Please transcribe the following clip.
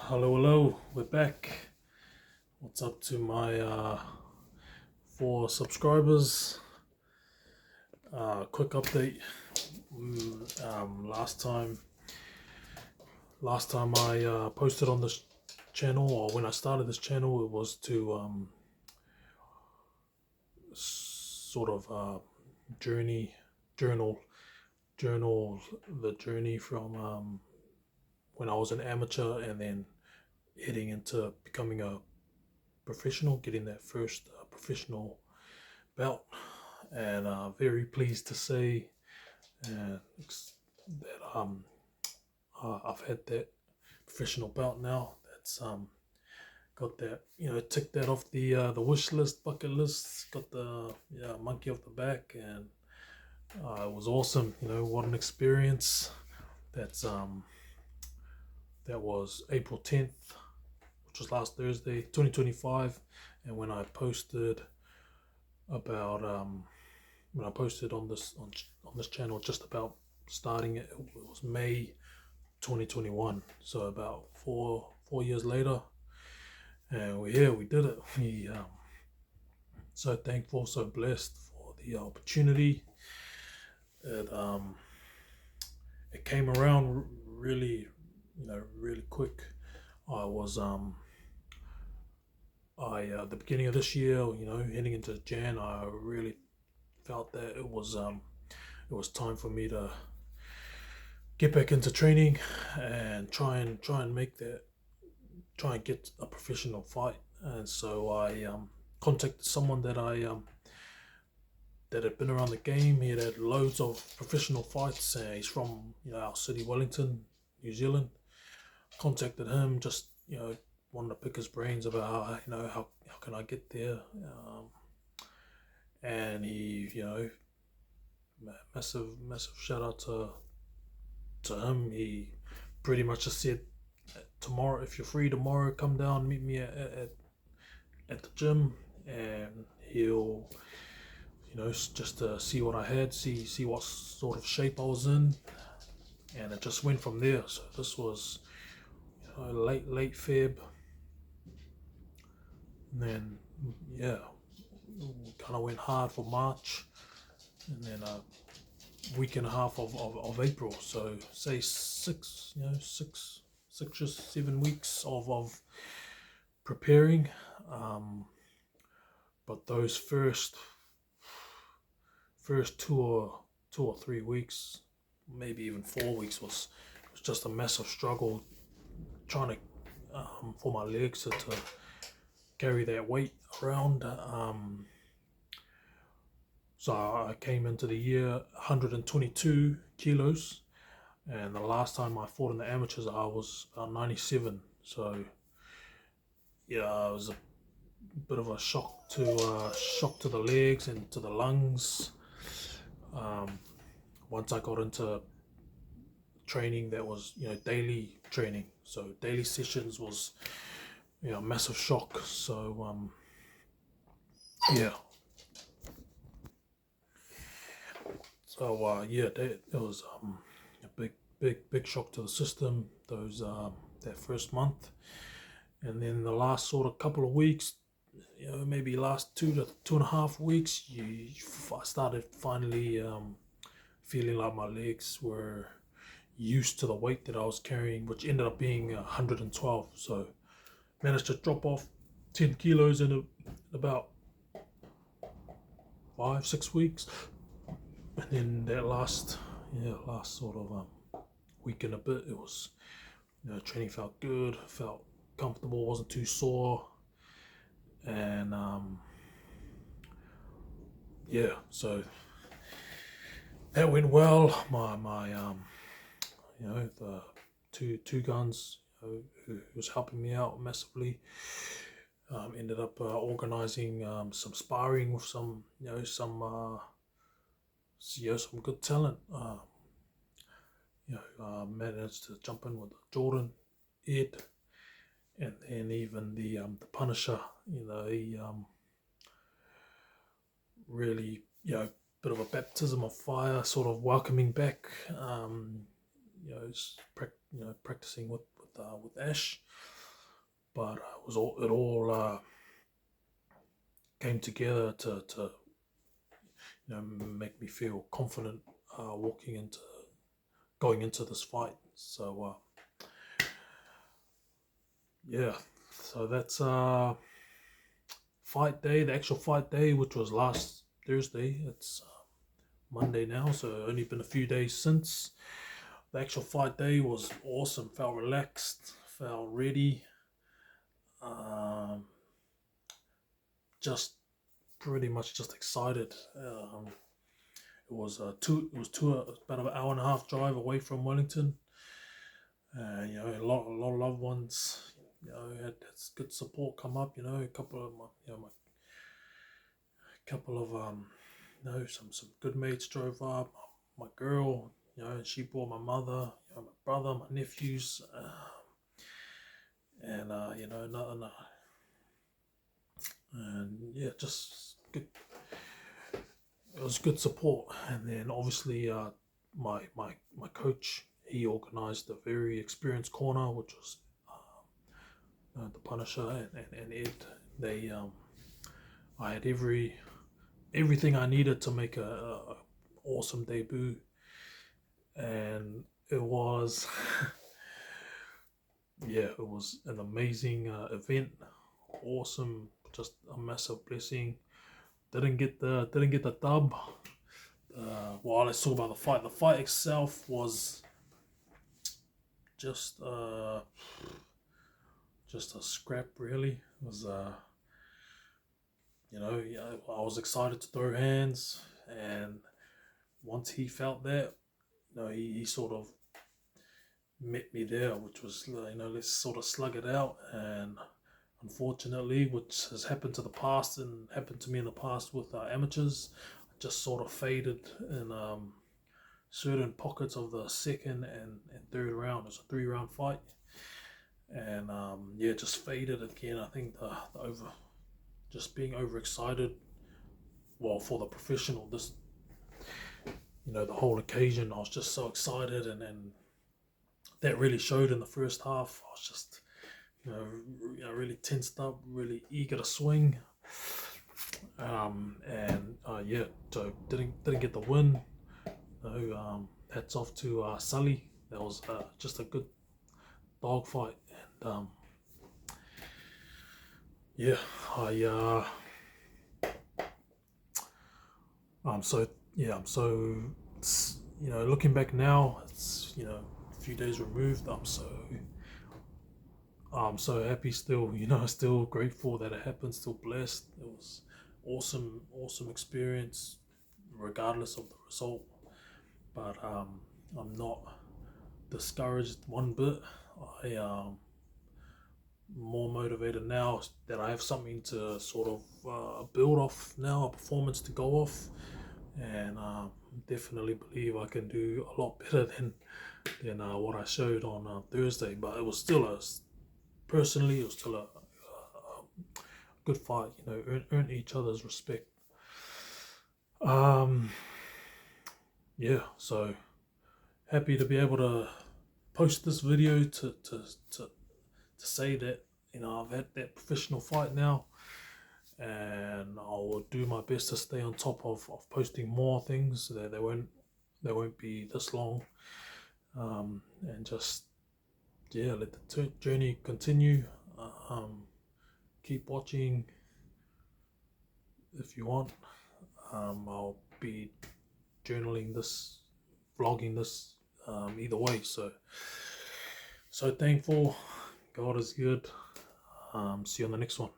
Hello, we're back. What's up to my 4 subscribers? Quick update. Last time I posted on this channel, or when I started this channel, it was to sort of journey, journal, journal the journey from when I was an amateur and then heading into becoming a professional, getting that first professional belt, and very pleased to say that I've had that professional belt now. That's got that, ticked that off the wish list, bucket list. Got the monkey off the back, and it was awesome. What an experience. That was April 10th, which was last Thursday, 2025, and when I posted about when I posted on this channel just about starting it, it was May 2021. So about four years later, and we're here. We did it. We so thankful, so blessed for the opportunity. It came around really, really quick. I was the beginning of this year, heading into Jan, I really felt that it was time for me to get back into training and try and get a professional fight. And so I contacted someone that that had been around the game. He had loads of professional fights. He's from our city, Wellington, New Zealand. Contacted him, just wanted to pick his brains about how can I get there. And he, massive shout out to him. He pretty much just said, tomorrow, if you're free tomorrow, come down, meet me at the gym, and he'll just to see what I had, see what sort of shape I was in, and it just went from there. So this was late Feb, and then kind of went hard for March, and then a week and a half of April. So say 7 weeks of preparing. But those first 2 or 3 weeks, maybe even 4 weeks, was just a massive struggle trying to for my legs to carry that weight around. So I came into the year 122 kilos, and the last time I fought in the amateurs I was about 97. So it was a bit of a shock to the legs and to the lungs. Once I got into training, that was daily training, so daily sessions was a massive shock. So yeah. So that was a big shock to the system. That first month, and then the last sort of couple of weeks, maybe last 2.5 weeks, I started finally feeling like my legs were used to the weight that I was carrying, which ended up being 112. So managed to drop off 10 kilos in about 5-6 weeks. And then that last sort of week and a bit, it was, training felt good, felt comfortable, wasn't too sore, and so that went well. My the two guns who was helping me out massively, ended up organizing some sparring with some good talent. Managed to jump in with Jordan, Ed, and then even the Punisher. He really bit of a baptism of fire, sort of welcoming back. Practicing with Ash. but it all came together to make me feel confident going into this fight. So yeah, so that's fight day, the actual fight day, which was last Thursday. It's Monday now, so only been a few days since. The actual fight day was awesome. Felt relaxed, felt ready. Just pretty much just excited. It was about an hour and a half drive away from Wellington. A lot of loved ones. Had good support come up. A couple of some good mates drove up. My girl, and she brought my mother, my brother, my nephews, and just good. It was good support, and then obviously my coach, he organised a very experienced corner, which was the Punisher and Ed. They I had everything I needed to make a awesome debut, and it was it was an amazing event. Awesome, just a massive blessing. Didn't get the dub. Well, let's talk about the fight. The fight itself was just a scrap, really. It was I was excited to throw hands, and once he felt that, he sort of met me there, which was let's sort of slug it out. And unfortunately, which has happened to the past and happened to me in the past with amateurs, I just sort of faded in certain pockets of the second and third round. It was a 3-round fight, and just faded again. I think the just being overexcited, well, for the professional, the whole occasion, I was just so excited, and then that really showed in the first half. I was just really tensed up, really eager to swing, so didn't get the win. Hats off to Sully. That was just a good dog fight, and I'm so looking back now, it's a few days removed. I'm so happy still, still grateful that it happened, still blessed. It was awesome experience, regardless of the result. But I'm not discouraged one bit. I more motivated now that I have something to sort of build off now, a performance to go off, and definitely believe I can do a lot better than what I showed on Thursday. But it was still a good fight. Earn each other's respect. So happy to be able to post this video to say that I've had that professional fight now, and I will do my best to stay on top of posting more things. That they won't be this long, and just let the journey continue. Keep watching if you want. I'll be journaling this, vlogging this, either way. So thankful. God is good. See you on the next one.